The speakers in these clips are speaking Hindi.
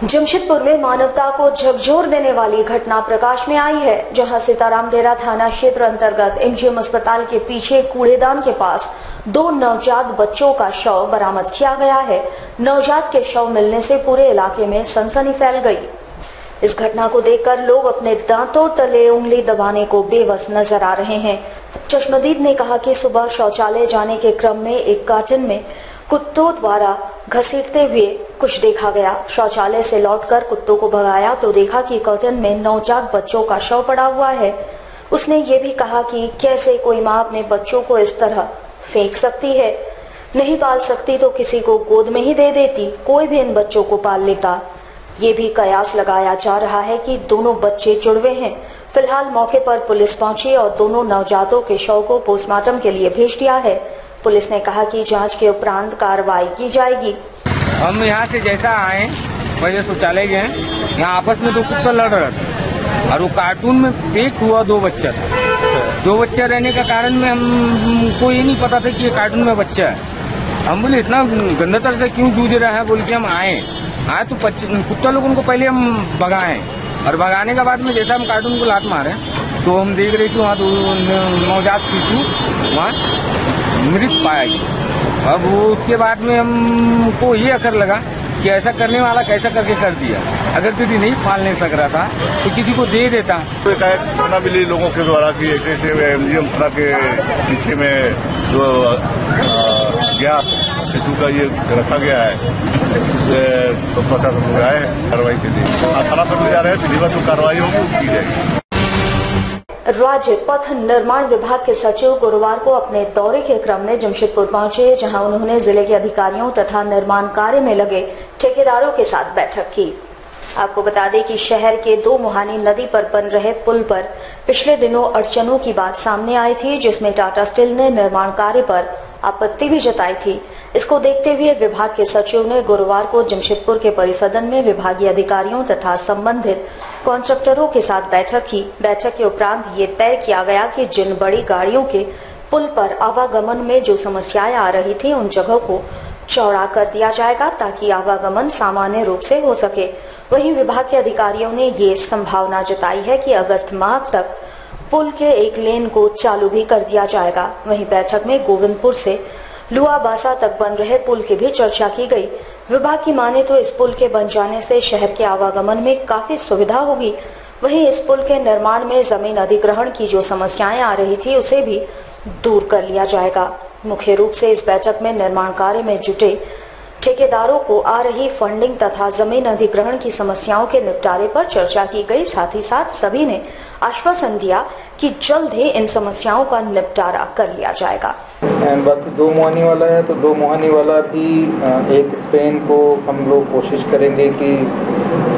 जमशेदपुर में मानवता को झकझोर देने वाली घटना प्रकाश में आई है, जहां सीताराम डेरा थाना क्षेत्र अंतर्गत एमजीएम अस्पताल के पीछे कूड़ेदान के पास 2 नवजात बच्चों का शव बरामद किया गया है। नवजात के शव मिलने से पूरे इलाके में सनसनी फैल गई। इस घटना को देखकर लोग अपने दांतों तले उंगली दबाने को बेबस नजर आ रहे हैं। चश्मदीद ने कहा कि सुबह शौचालय जाने के क्रम में एक कार्टन में कुत्तों द्वारा घसीटते हुए कुछ देखा गया। शौचालय से लौटकर कुत्तों को भगाया तो देखा कि कर्टन में नवजात बच्चों का शव पड़ा हुआ है। उसने ये भी कहा कि कैसे कोई माँ अपने बच्चों को इस तरह फेंक सकती है, नहीं पाल सकती तो किसी को गोद में ही दे देती, कोई भी इन बच्चों को पाल लेता। ये भी कयास लगाया जा रहा है कि दोनों बच्चे जुड़वे हैं। फिलहाल मौके पर पुलिस पहुंची और दोनों नवजातों के शव को पोस्टमार्टम के लिए भेज दिया है। पुलिस ने कहा कि जांच के उपरांत कार्रवाई की जाएगी। हम यहाँ से जैसा आए वैसे शौचालय गए, यहाँ आपस में 2 कुत्ता लड़ रहे थे और वो कार्टून में पैक हुआ 2 बच्चा था। 2 बच्चा रहने का कारण में हमको ये नहीं पता था कि ये कार्टून में बच्चा है। हम बोले इतना गंदा तरह से क्यों जूझ रहा है, बोल के हम आए तो कुत्ता लोग उनको पहले हम भगाए और भगाने के बाद में जैसा हम कार्टून को लात मारे तो हम देख रहे कि वहाँ 2 नवजात शिशु वहाँ मृत पाया गया। अब वो उसके बाद में हमको ये अखर लगा कि ऐसा करने वाला कैसा करके कर दिया। अगर किसी नहीं पाल नहीं सक रहा था तो किसी को दे देता। तो सूचना मिली लोगों के द्वारा कि ऐसे एमजीएम थाना के पीछे में जो ज्ञात शिशु का ये रखा गया है, इससे तो प्रशासन आए हैं कार्रवाई के लिए। थाना पर जा रहे हैं, दिल्ली में जो कार्रवाई होगी की जाएगी। राज्य पथ निर्माण विभाग के सचिव गुरुवार को अपने दौरे के क्रम में जमशेदपुर पहुंचे, जहां उन्होंने जिले के अधिकारियों तथा निर्माण कार्य में लगे ठेकेदारों के साथ बैठक की। आपको बता दें कि शहर के 2 मुहानी नदी पर बन रहे पुल पर पिछले दिनों अड़चनों की बात सामने आई थी, जिसमें टाटा स्टील ने निर्माण कार्य पर आपत्ति भी जताई थी। इसको देखते हुए विभाग के सचिव ने गुरुवार को जमशेदपुर के परिसदन में विभागीय अधिकारियों तथा संबंधित कॉन्ट्रैक्टरों के साथ बैठक की। बैठक के उपरांत ये तय किया गया कि जिन बड़ी गाड़ियों के पुल पर आवागमन में जो समस्याएं आ रही थी उन जगहों को चौड़ा कर दिया जाएगा ताकि आवागमन सामान्य रूप से हो सके। वहीं विभाग के अधिकारियों ने ये संभावना जताई है कि अगस्त माह तक पुल के एक लेन को चालू भी कर दिया जाएगा। वहीं बैठक में गोविंदपुर से लुआबासा तक बन रहे पुल की भी चर्चा की गई। विभाग की माने तो इस पुल के बन जाने से शहर के आवागमन में काफी सुविधा होगी। वहीं इस पुल के निर्माण में जमीन अधिग्रहण की जो समस्याएं आ रही थी उसे भी दूर कर लिया जाएगा। मुख्य रूप से इस बैठक में निर्माण कार्य में जुटे ठेकेदारों को आ रही फंडिंग तथा जमीन अधिग्रहण की समस्याओं के निपटारे पर चर्चा की गई। साथ ही साथ सभी ने आश्वासन दिया कि जल्द ही इन समस्याओं का निपटारा कर लिया जाएगा। बाकी 2 मुहानी वाला है तो 2 मुहानी वाला भी एक स्पेन को हम लोग कोशिश करेंगे कि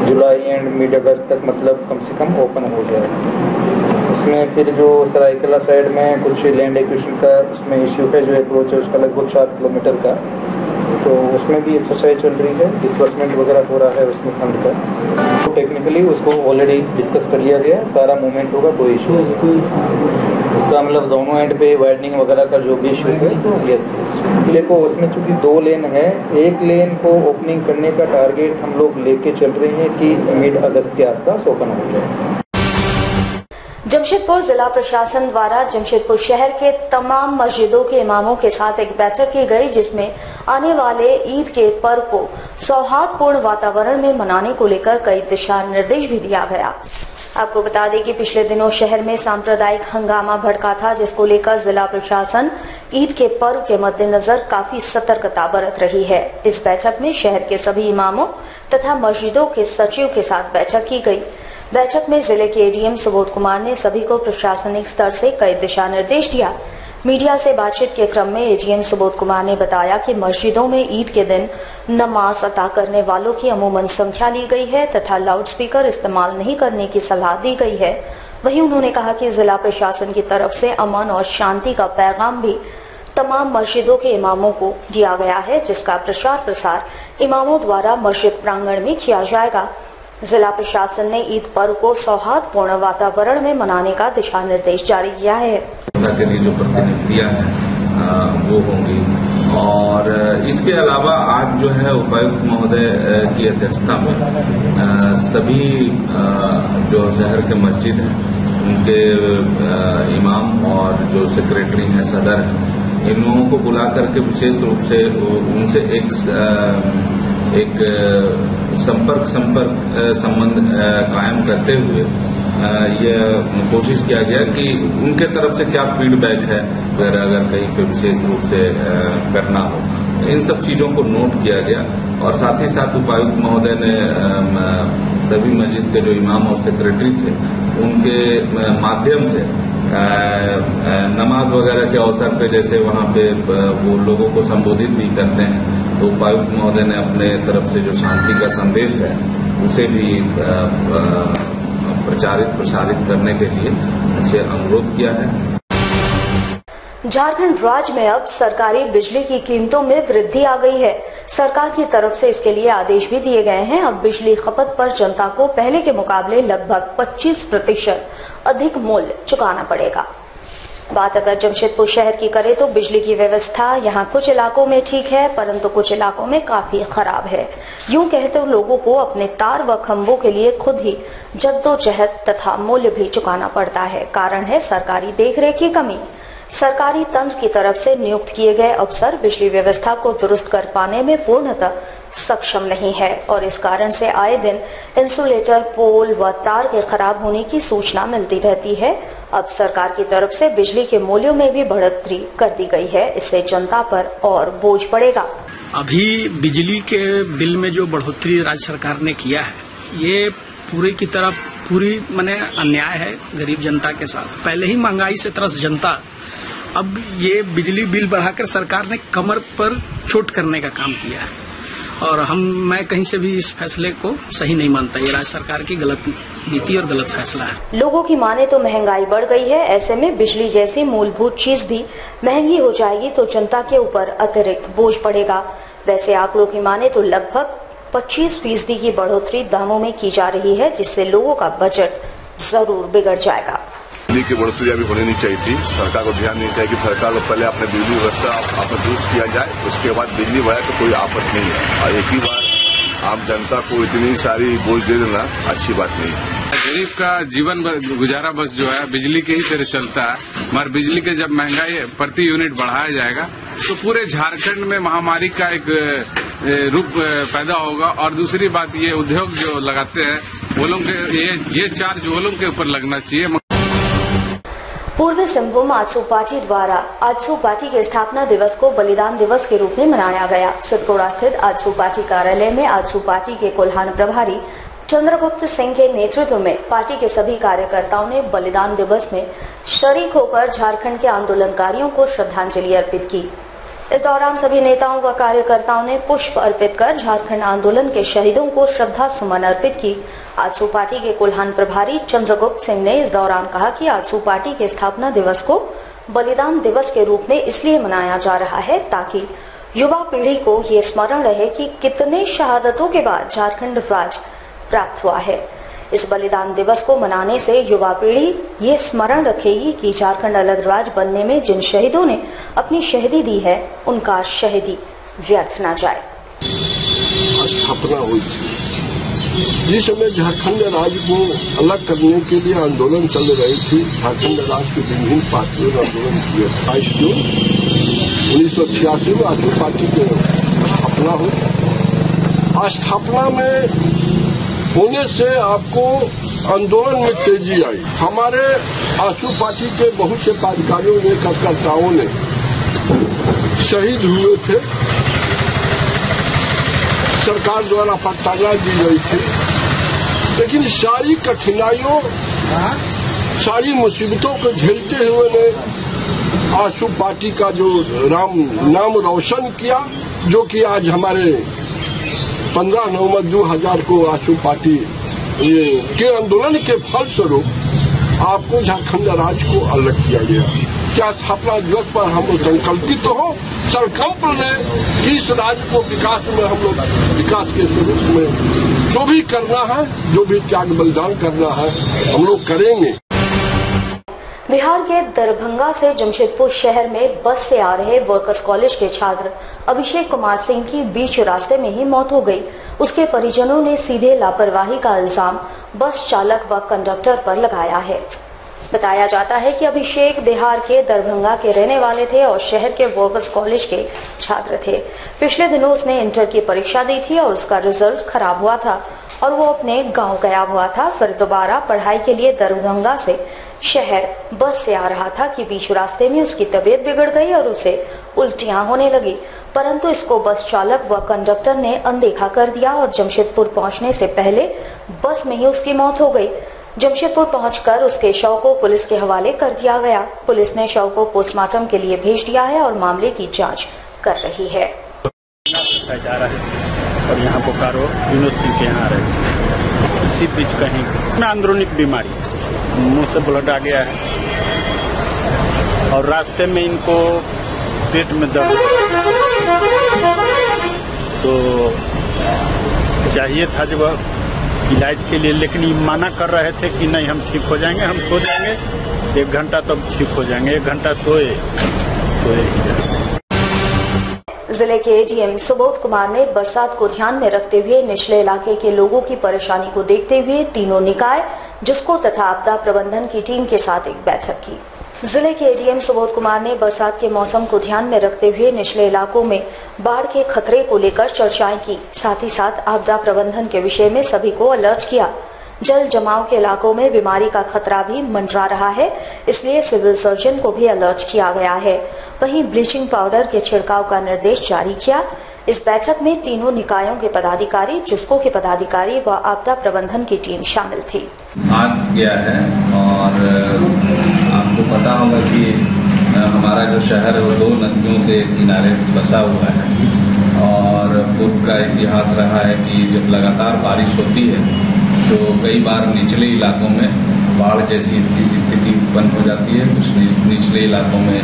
जुलाई एंड मिड अगस्त तक मतलब कम से कम ओपन हो जाए। उसमें फिर जो सरायकला साइड में कुछ लैंड एक्विजिशन का उसमें इश्यू है, जो अप्रोच है उसका लगभग 7 किलोमीटर का, तो उसमें भी एक्सरसाइज चल रही है, डिस्बर्समेंट वगैरह हो रहा है उसमें फंड का। तो टेक्निकली उसको ऑलरेडी डिस्कस कर लिया गया, सारा मूवमेंट होगा, कोई इशू नहीं। उसका मतलब दोनों एंड पे वाइडनिंग वगैरह का जो भी इशू है यस। देखो उसमें चूंकि 2 लेन है, एक लेन को ओपनिंग करने का टारगेट हम लोग लेके चल रहे हैं कि मिड अगस्त के आसपास ओपन हो जाए। जमशेदपुर जिला प्रशासन द्वारा जमशेदपुर शहर के तमाम मस्जिदों के इमामों के साथ एक बैठक की गई, जिसमें आने वाले ईद के पर्व को सौहार्दपूर्ण वातावरण में मनाने को लेकर कई दिशा निर्देश भी दिया गया। आपको बता दें कि पिछले दिनों शहर में सांप्रदायिक हंगामा भड़का था, जिसको लेकर जिला प्रशासन ईद के पर्व के मद्देनजर काफी सतर्कता बरत रही है। इस बैठक में शहर के सभी इमामों तथा मस्जिदों के सचिव के साथ बैठक की गई। बैठक में जिले के एडीएम सुबोध कुमार ने सभी को प्रशासनिक स्तर से कई दिशा निर्देश दिया। मीडिया से बातचीत के क्रम में एडीएम सुबोध कुमार ने बताया कि मस्जिदों में ईद के दिन नमाज अता करने वालों की अमूमन संख्या ली गई है तथा लाउडस्पीकर इस्तेमाल नहीं करने की सलाह दी गई है। वहीं उन्होंने कहा कि जिला प्रशासन की तरफ से अमन और शांति का पैगाम भी तमाम मस्जिदों के इमामों को दिया गया है, जिसका प्रचार प्रसार इमामों द्वारा मस्जिद प्रांगण में किया जाएगा। जिला प्रशासन ने ईद पर्व को सौहार्दपूर्ण वातावरण में मनाने का दिशा निर्देश जारी किया है। के लिए जो प्रतिनिधियां हैं वो होंगी और इसके अलावा आज जो है उपायुक्त महोदय की अध्यक्षता में सभी जो शहर के मस्जिद हैं उनके इमाम और जो सेक्रेटरी हैं, सदर हैं, इन लोगों को बुला करके विशेष रूप से उनसे एक संबंध कायम करते हुए ये कोशिश किया गया कि उनके तरफ से क्या फीडबैक है, अगर कहीं पे विशेष रूप से करना हो, इन सब चीजों को नोट किया गया। और साथ ही साथ उपायुक्त महोदय ने सभी मस्जिद के जो इमाम और सेक्रेटरी थे उनके माध्यम से नमाज वगैरह के अवसर पे, जैसे वहां पे वो लोगों को संबोधित भी करते हैं, तो उपायुक्त महोदय ने अपने तरफ से जो शांति का संदेश है उसे भी प्रसारित करने के लिए उनसे अनुरोध किया है। झारखंड राज्य में अब सरकारी बिजली की कीमतों में वृद्धि आ गई है। सरकार की तरफ से इसके लिए आदेश भी दिए गए हैं। अब बिजली खपत पर जनता को पहले के मुकाबले लगभग 25% अधिक मूल्य चुकाना पड़ेगा। बात अगर जमशेदपुर शहर की करें तो बिजली की व्यवस्था यहाँ कुछ इलाकों में ठीक है, परंतु कुछ इलाकों में काफी खराब है। यूं कहते हुए लोगों को अपने तार व खंभों के लिए खुद ही जद्दोजहद तथा मूल्य भी चुकाना पड़ता है। कारण है सरकारी देखरेख की कमी। सरकारी तंत्र की तरफ से नियुक्त किए गए अफसर बिजली व्यवस्था को दुरुस्त कर पाने में पूर्णतः सक्षम नहीं है और इस कारण से आए दिन इंसुलेटर, पोल व तार के खराब होने की सूचना मिलती रहती है। अब सरकार की तरफ से बिजली के मूल्यों में भी बढ़ोतरी कर दी गई है। इससे जनता पर और बोझ पड़ेगा। अभी बिजली के बिल में जो बढ़ोतरी राज्य सरकार ने किया है, ये पूरी माने अन्याय है गरीब जनता के साथ। पहले ही महंगाई से त्रस्त जनता, अब ये बिजली बिल बढ़ाकर सरकार ने कमर पर चोट करने का काम किया है और मैं कहीं से भी इस फैसले को सही नहीं मानता। ये राज्य सरकार की गलत नीति और गलत फैसला है। लोगों की माने तो महंगाई बढ़ गई है, ऐसे में बिजली जैसी मूलभूत चीज भी महंगी हो जाएगी तो जनता के ऊपर अतिरिक्त बोझ पड़ेगा। वैसे आंकड़ों की माने तो लगभग 25% की बढ़ोतरी दामों में की जा रही है, जिससे लोगों का बजट जरूर बिगड़ जाएगा। बिजली की बढ़ोतरी अभी होनी नहीं चाहिए थी। सरकार को ध्यान देना चाहिए कि सरकार को पहले अपने बिजली व्यवस्था दुरुस्त किया जाए, उसके बाद बिजली बढ़ाए तो कोई आफत नहीं है। और एक ही बार आम जनता को इतनी सारी बोझ दे देना अच्छी बात नहीं है। गरीब का जीवन गुजारा बस जो है बिजली के ही तरह चलता है, मगर बिजली के जब महंगाई प्रति यूनिट बढ़ाया जाएगा तो पूरे झारखंड में महामारी का एक रूप पैदा होगा। और दूसरी बात, ये उद्योग जो लगाते हैं वो लोग ये चार्ज वो लोग के ऊपर लगना चाहिए। पूर्वी सिंहभूम आजसू पार्टी द्वारा आजसू पार्टी के स्थापना दिवस को बलिदान दिवस के रूप में मनाया गया। सिद्धगोड़ा स्थित आजसू पार्टी कार्यालय में आजसू पार्टी के कोल्हान प्रभारी चंद्रगुप्त सिंह के नेतृत्व में पार्टी के सभी कार्यकर्ताओं ने बलिदान दिवस में शरीक होकर झारखंड के आंदोलनकारियों को श्रद्धांजलि अर्पित की। इस दौरान सभी नेताओं व कार्यकर्ताओं ने पुष्प अर्पित कर झारखंड आंदोलन के शहीदों को श्रद्धा सुमन अर्पित की। आजसू पार्टी के कोल्हान प्रभारी चंद्रगुप्त सिंह ने इस दौरान कहा कि आजसू पार्टी के स्थापना दिवस को बलिदान दिवस के रूप में इसलिए मनाया जा रहा है ताकि युवा पीढ़ी को ये स्मरण रहे कि कितने शहादतों के बाद झारखंड राज्य प्राप्त हुआ है। इस बलिदान दिवस को मनाने से युवा पीढ़ी ये स्मरण रखेगी कि झारखंड अलग राज्य बनने में जिन शहीदों ने अपनी शहीदी दी है उनका शहीदी व्यर्थ न जाए। स्थापना हुई थी जिस समय झारखंड राज्य को अलग करने के लिए आंदोलन चल रही थी। झारखंड राज्य के विभिन्न पार्टियों ने आंदोलन किया। 22 जून 1986 में आजसू पार्टी की स्थापना हुई। स्थापना में होने से आपको आंदोलन में तेजी आई। हमारे आजसू पार्टी के बहुत से पदाधिकारियों ने, कार्यकर्ताओं ने शहीद हुए थे। सरकार द्वारा प्रताड़ना दी गई थी, लेकिन सारी कठिनाइयों, सारी मुसीबतों को झेलते हुए ने आजसू पार्टी का जो नाम रोशन किया, जो कि आज हमारे 15 नवंबर 2000 को आजसू पार्टी के आंदोलन के फलस्वरूप आपको झारखंड राज्य को अलग किया गया। क्या स्थापना दिवस पर हम लोग संकल्पित हो, संकल्प लें कि इस राज्य को विकास में हम लोग विकास के स्वरूप में जो भी करना है, जो भी त्याग बलिदान करना है, हम लोग करेंगे। बिहार के दरभंगा से जमशेदपुर शहर में बस से आ रहे वर्कर्स कॉलेज के छात्र अभिषेक कुमार सिंह की बीच रास्ते में ही मौत हो गई। उसके परिजनों ने सीधे लापरवाही का इल्जाम बस चालक व कंडक्टर पर लगाया है। बताया जाता है कि अभिषेक बिहार के दरभंगा के रहने वाले थे और शहर के वर्कर्स कॉलेज के छात्र थे। पिछले दिनों उसने इंटर की परीक्षा दी थी और उसका रिजल्ट खराब हुआ था और वो अपने गांव गया हुआ था। फिर दोबारा पढ़ाई के लिए दरभंगा से शहर बस से आ रहा था कि बीच रास्ते में उसकी तबीयत बिगड़ गई और उसे उल्टियां होने लगी, परंतु इसको बस चालक व कंडक्टर ने अनदेखा कर दिया और जमशेदपुर पहुंचने से पहले बस में ही उसकी मौत हो गई। जमशेदपुर पहुंचकर उसके शव को पुलिस के हवाले कर दिया गया। पुलिस ने शव को पोस्टमार्टम के लिए भेज दिया है और मामले की जांच कर रही है। और यहाँ बोकारो विनोद सिंह के यहाँ रहे, इसी बीच कहीं अंदरूनी बीमारी, मुंह से ब्लड आ गया है और रास्ते में इनको पेट में दर्द, तो चाहिए था जब इलाज के लिए, लेकिन ये मना कर रहे थे कि नहीं हम ठीक हो जाएंगे, हम सो जाएंगे 1 घंटा तब ठीक हो जाएंगे। 1 घंटा सोए ही। जिले के एडीएम सुबोध कुमार ने बरसात को ध्यान में रखते हुए निचले इलाके के लोगों की परेशानी को देखते हुए तीनों निकाय, जिसको तथा आपदा प्रबंधन की टीम के साथ एक बैठक की। जिले के एडीएम सुबोध कुमार ने बरसात के मौसम को ध्यान में रखते हुए निचले इलाकों में बाढ़ के खतरे को लेकर चर्चाएं की। साथ ही साथ आपदा प्रबंधन के विषय में सभी को अलर्ट किया। जल जमाव के इलाकों में बीमारी का खतरा भी मंडरा रहा है, इसलिए सिविल सर्जन को भी अलर्ट किया गया है। वहीं ब्लीचिंग पाउडर के छिड़काव का निर्देश जारी किया। इस बैठक में तीनों निकायों के पदाधिकारी, जुस्को के पदाधिकारी व आपदा प्रबंधन की टीम शामिल थी। आग गया है और आपको पता होगा कि हमारा जो शहर है वो 2 नदियों के किनारे बसा हुआ है और पूर्व का इतिहास रहा है कि जब लगातार बारिश होती है तो कई बार निचले इलाकों में बाढ़ जैसी स्थिति उत्पन्न हो जाती है। कुछ निचले इलाकों में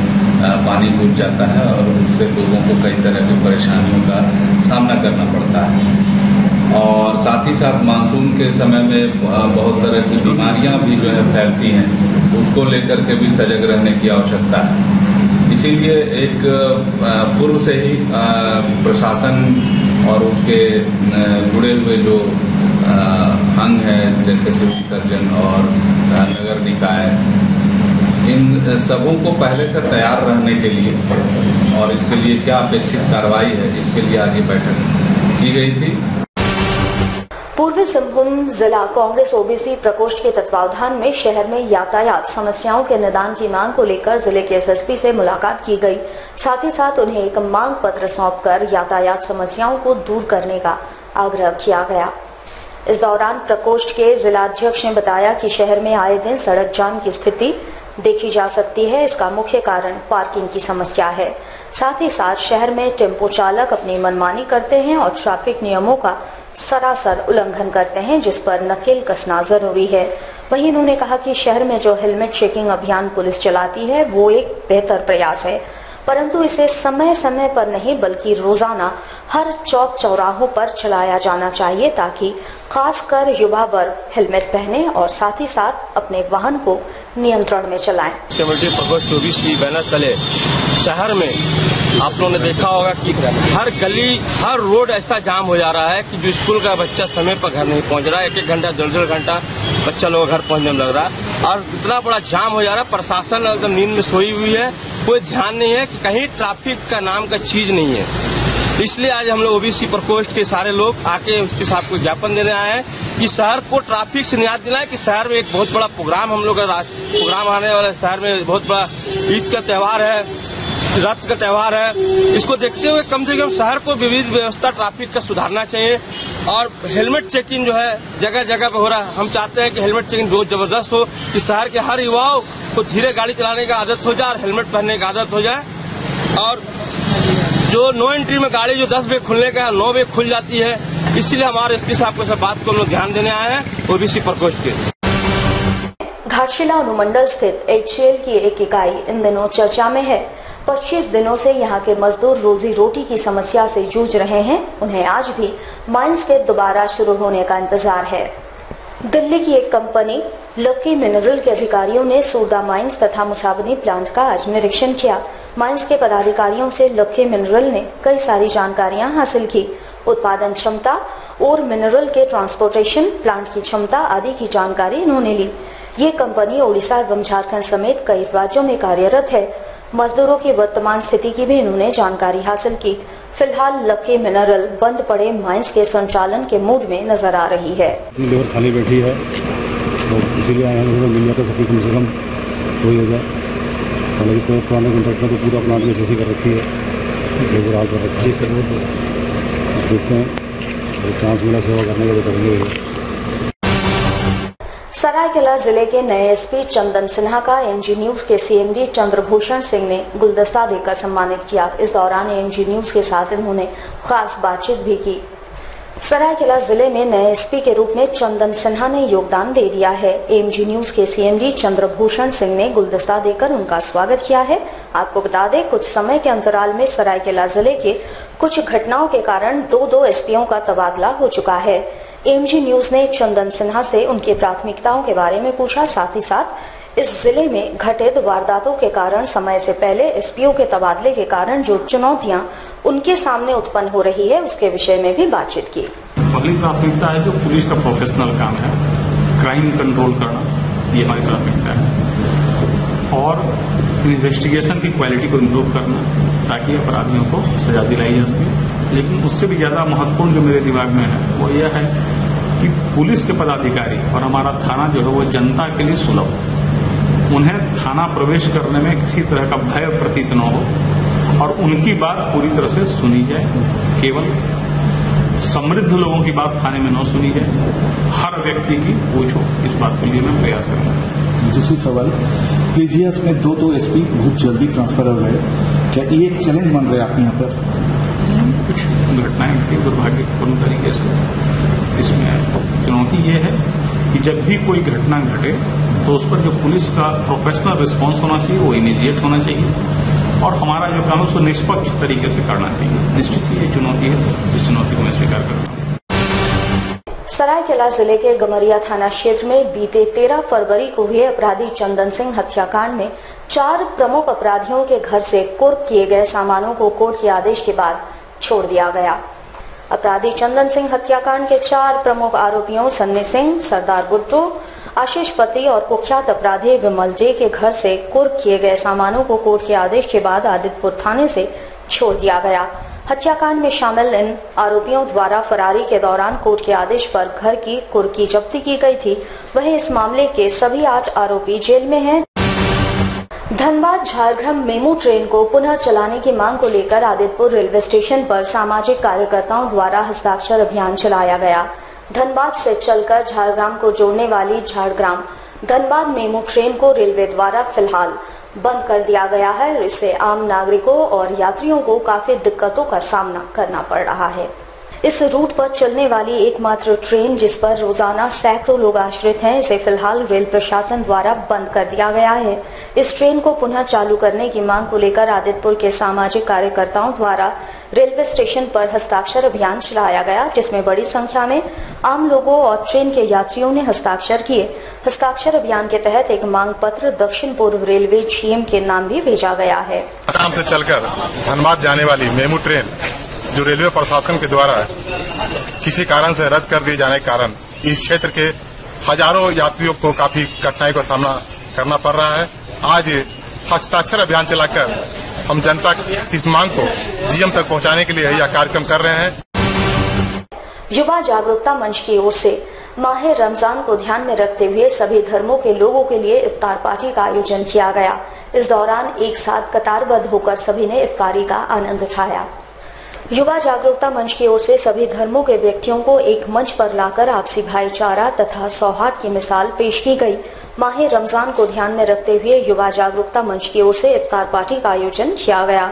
पानी घुस जाता है और उससे लोगों को कई तरह की परेशानियों का सामना करना पड़ता है। और साथ ही साथ मानसून के समय में बहुत तरह की बीमारियां भी जो है फैलती हैं, उसको लेकर के भी सजग रहने की आवश्यकता है। इसीलिए एक पूर्व से ही प्रशासन और उसके जुड़े हुए जो अंग है जैसे सिविल सर्जन और नगर निकाय, इन सबों को पहले से तैयार रहने के लिए और इसके लिए क्या अपेक्षित कार्रवाई है, इसके लिए आज ये बैठक की गई थी। पूर्वी सिंहभूम जिला कांग्रेस ओबीसी प्रकोष्ठ के तत्वावधान में शहर में यातायात समस्याओं के निदान की मांग को लेकर जिले के एसएसपी से मुलाकात की गई। साथ ही साथ उन्हें एक मांग पत्र सौंपकर यातायात समस्याओं को दूर करने का आग्रह किया गया। इस दौरान प्रकोष्ठ के जिलाध्यक्ष ने बताया कि शहर में आए दिन सड़क जाम की स्थिति देखी जा सकती है। इसका मुख्य कारण पार्किंग की समस्या है। साथ ही साथ शहर में टेम्पो चालक अपनी मनमानी करते हैं और ट्रैफिक नियमों का सरासर उल्लंघन करते हैं, जिस पर नकेल कसना जरूरी है। वहीं उन्होंने कहा कि शहर में जो हेलमेट चेकिंग अभियान पुलिस चलाती है वो एक बेहतर प्रयास है, परंतु इसे समय समय पर नहीं बल्कि रोजाना हर चौक चौराहों पर चलाया जाना चाहिए, ताकि खासकर युवा वर्ग हेलमेट पहने और साथ ही साथ अपने वाहन को नियंत्रण में चलाएं। कमेटी प्रकोष्ठ ओबीसी बैनर तले शहर में आप लोगों ने देखा होगा कि हर गली हर रोड ऐसा जाम हो जा रहा है कि जो स्कूल का बच्चा समय पर घर नहीं पहुंच रहा है। 1-1 घंटा 1.5 घंटा बच्चा लोग घर पहुंचने में लग रहा है और इतना बड़ा जाम हो जा रहा है। प्रशासन एकदम नींद में सोई हुई है, कोई ध्यान नहीं है कि कहीं ट्रैफिक का नाम का चीज नहीं है। इसलिए आज हम लोग ओबीसी प्रकोष्ठ के सारे लोग आके उसके साथ कोई ज्ञापन देने आए हैं कि शहर को ट्रैफिक से निजात दिलाएं। कि शहर में एक बहुत बड़ा प्रोग्राम हम लोग का प्रोग्राम आने वाला, शहर में बहुत बड़ा ईद का त्यौहार है, रथ का त्यौहार है। इसको देखते हुए कम से कम शहर को विविध व्यवस्था ट्रैफिक का सुधारना चाहिए और हेलमेट चेकिंग जो है जगह जगह पे हो रहा है। हम चाहते हैं कि हेलमेट चेकिंग बहुत जबरदस्त हो कि शहर के हर युवाओं को धीरे गाड़ी चलाने का आदत हो जाए और हेलमेट पहनने की आदत हो जाए। और जो नो एंट्री में गाड़ी जो 10 बजे खुलने का 9 बजे खुल जाती है, इसलिए हमारे एसपी साहब को सब बात को हम लोग ध्यान देने आए हैं ओबीसी प्रकोष्ठ के। घाटशिला अनुमंडल स्थित HCL की एक इकाई इन दिनों चर्चा में है। 25 दिनों से यहाँ के मजदूर रोजी रोटी की समस्या से जूझ रहे हैं। उन्हें आज भी माइंस के दोबारा शुरू होने का इंतजार है। दिल्ली की एक कंपनी लक्की मिनरल के अधिकारियों ने सोरदा माइंस तथा मुसाबनी प्लांट का आज निरीक्षण किया। माइंस के पदाधिकारियों से लक्की मिनरल ने कई सारी जानकारियां हासिल की। उत्पादन क्षमता और मिनरल के ट्रांसपोर्टेशन, प्लांट की क्षमता आदि की जानकारी इन्होंने ली। ये कंपनी ओडिशा एवं झारखंड समेत कई राज्यों में कार्यरत है। मजदूरों की वर्तमान स्थिति की भी इन्होंने जानकारी हासिल की। फिलहाल लक्की मिनरल बंद पड़े माइंस के संचालन के मूड में नजर आ रही है। लेबर खाली बैठी है तो इसीलिए आए हैं, मिल जाता सभी कम से कम वही हो जाए। हालांकि कोई पुराने कॉन्ट्रैक्ट में तो पूरा अपना आदमी एसएससी कर रखी है, लेबर हाल कर रखी है। देखते हैं चांस मिला सेवा करने का तो करेंगे। सरायकेला जिले के नए एसपी चंदन सिन्हा का एमजी न्यूज के सीएमडी चंद्रभूषण सिंह ने गुलदस्ता देकर सम्मानित किया। इस दौरान एमजी न्यूज के साथ उन्होंने खास बातचीत भी की। सरायकेला जिले में नए एसपी के रूप में चंदन सिन्हा ने योगदान दे दिया है। एमजी न्यूज के सीएमडी चंद्रभूषण सिंह ने गुलदस्ता देकर उनका स्वागत किया है। आपको बता दें, कुछ समय के अंतराल में सरायकेला जिले के कुछ घटनाओं के कारण दो एसपीओं का तबादला हो चुका है। एमजी न्यूज ने चंदन सिन्हा से उनकी प्राथमिकताओं के बारे में पूछा। साथ ही साथ इस जिले में घटित वारदातों के कारण समय से पहले एसपीओ के तबादले के कारण जो चुनौतियां उनके सामने उत्पन्न हो रही है उसके विषय में भी बातचीत की। अगली प्राथमिकता है जो पुलिस का प्रोफेशनल काम है, क्राइम कंट्रोल करना, ये हमारी प्राथमिकता है। और इन्वेस्टिगेशन की क्वालिटी को इम्प्रूव करना ताकि अपराधियों को सजा दिलाई जा सके। लेकिन उससे भी ज्यादा महत्वपूर्ण जो मेरे दिमाग में है वो यह है कि पुलिस के पदाधिकारी और हमारा थाना जो है वो जनता के लिए सुलभ, उन्हें थाना प्रवेश करने में किसी तरह का भय प्रतीत न हो और उनकी बात पूरी तरह से सुनी जाए। केवल समृद्ध लोगों की बात थाने में न सुनी जाए, हर व्यक्ति की पूछो। इस बात के लिए मैं प्रयास करूंगा। दूसरी सवाल, पीजीएस में दो एसपी बहुत जल्दी ट्रांसफर हो गए, क्या ये एक चैलेंज बन रहा है आपके यहाँ पर? कुछ घटनाएं घटी दुर्भाग्यपूर्ण तरीके से। इसमें चुनौती ये है कि जब भी कोई घटना घटे तो उस पर जो पुलिस का प्रोफेशनल रिस्पांस होना चाहिए वो इमीडिएट होना चाहिए और हमारा जो काम है उसको निष्पक्ष तरीके से करना चाहिए। निश्चित ही ये चुनौती है, इस चुनौती को मैं स्वीकार करता हूँ। सरायकेला जिले के गमरिया थाना क्षेत्र में बीते 13 फरवरी को हुए अपराधी चंदन सिंह हत्याकांड में 4 प्रमुख अपराधियों के घर से कुर्क किए गए सामानों को कोर्ट के आदेश के बाद छोड़ दिया गया। अपराधी चंदन सिंह हत्याकांड के 4 प्रमुख आरोपियों सन्नी सिंह, सरदार बुट्टू, आशीष पति और कुख्यात अपराधी विमल जे के घर से कुर्क किए गए सामानों को कोर्ट के आदेश के बाद आदित्यपुर थाने से छोड़ दिया गया। हत्याकांड में शामिल इन आरोपियों द्वारा फरारी के दौरान कोर्ट के आदेश पर घर की कुर्की जब्ती की गई थी। वहीं इस मामले के सभी 8 आरोपी जेल में हैं। धनबाद झारग्राम मेमू ट्रेन को पुनः चलाने की मांग को लेकर आदित्यपुर रेलवे स्टेशन पर सामाजिक कार्यकर्ताओं द्वारा हस्ताक्षर अभियान चलाया गया। धनबाद से चलकर झारग्राम को जोड़ने वाली झारग्राम धनबाद मेमू ट्रेन को रेलवे द्वारा फिलहाल बंद कर दिया गया है। इससे आम नागरिकों और यात्रियों को काफी दिक्कतों का सामना करना पड़ रहा है। इस रूट पर चलने वाली एकमात्र ट्रेन जिस पर रोजाना सैकड़ों लोग आश्रित हैं, इसे फिलहाल रेल प्रशासन द्वारा बंद कर दिया गया है। इस ट्रेन को पुनः चालू करने की मांग को लेकर आदित्यपुर के सामाजिक कार्यकर्ताओं द्वारा रेलवे स्टेशन पर हस्ताक्षर अभियान चलाया गया, जिसमें बड़ी संख्या में आम लोगों और ट्रेन के यात्रियों ने हस्ताक्षर किए। हस्ताक्षर अभियान के तहत एक मांग पत्र दक्षिण पूर्व रेलवे जीएम के नाम भी भेजा गया है। आसाम से चलकर धनबाद जाने वाली मेमू ट्रेन जो रेलवे प्रशासन के द्वारा किसी कारण से रद्द कर दिए जाने के कारण इस क्षेत्र के हजारों यात्रियों को काफी कठिनाई का सामना करना पड़ रहा है। आज हस्ताक्षर अभियान चलाकर हम जनता की इस मांग को जीएम तक पहुंचाने के लिए यह कार्यक्रम कर रहे हैं। युवा जागरूकता मंच की ओर से माह रमजान को ध्यान में रखते हुए सभी धर्मों के लोगों के लिए इफ्तार पार्टी का आयोजन किया गया। इस दौरान एक साथ कतारबद्ध होकर सभी ने इफ्तारी का आनंद उठाया। युवा जागरूकता मंच की ओर से सभी धर्मों के व्यक्तियों को एक मंच पर लाकर आपसी भाईचारा तथा सौहार्द की मिसाल पेश की गई। माह रमजान को ध्यान में रखते हुए युवा जागरूकता मंच की ओर से इफ्तार पार्टी का आयोजन किया गया।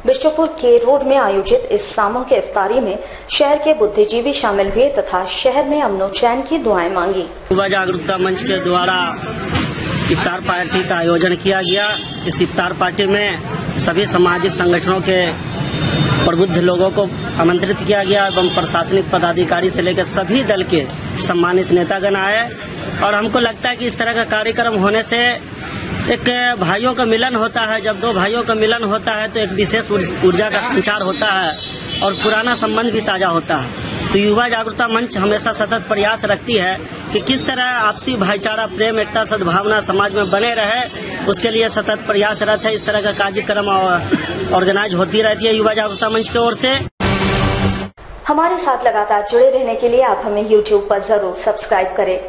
बिष्टुपुर के रोड में आयोजित इस सामूहिक इफ्तारी में शहर के बुद्धिजीवी शामिल हुए तथा शहर में अमनो चैन की दुआएं मांगी। युवा जागरूकता मंच के द्वारा इफ्तार पार्टी का आयोजन किया गया। इस इफ्तार पार्टी में सभी सामाजिक संगठनों के प्रबुद्ध लोगों को आमंत्रित किया गया एवं प्रशासनिक पदाधिकारी से लेकर सभी दल के सम्मानित नेतागण आए और हमको लगता है कि इस तरह का कार्यक्रम होने से एक भाइयों का मिलन होता है। जब दो भाइयों का मिलन होता है तो एक विशेष ऊर्जा का संचार होता है और पुराना संबंध भी ताजा होता है। तो युवा जागरूकता मंच हमेशा सतत प्रयास रखती है कि किस तरह आपसी भाईचारा, प्रेम, एकता, सद्भावना समाज में बने रहे, उसके लिए सतत प्रयासरत है। इस तरह का कार्यक्रम ऑर्गेनाइज होती रहती है युवा जागरूकता मंच की ओर से। हमारे साथ लगातार जुड़े रहने के लिए आप हमें YouTube पर जरूर सब्सक्राइब करें।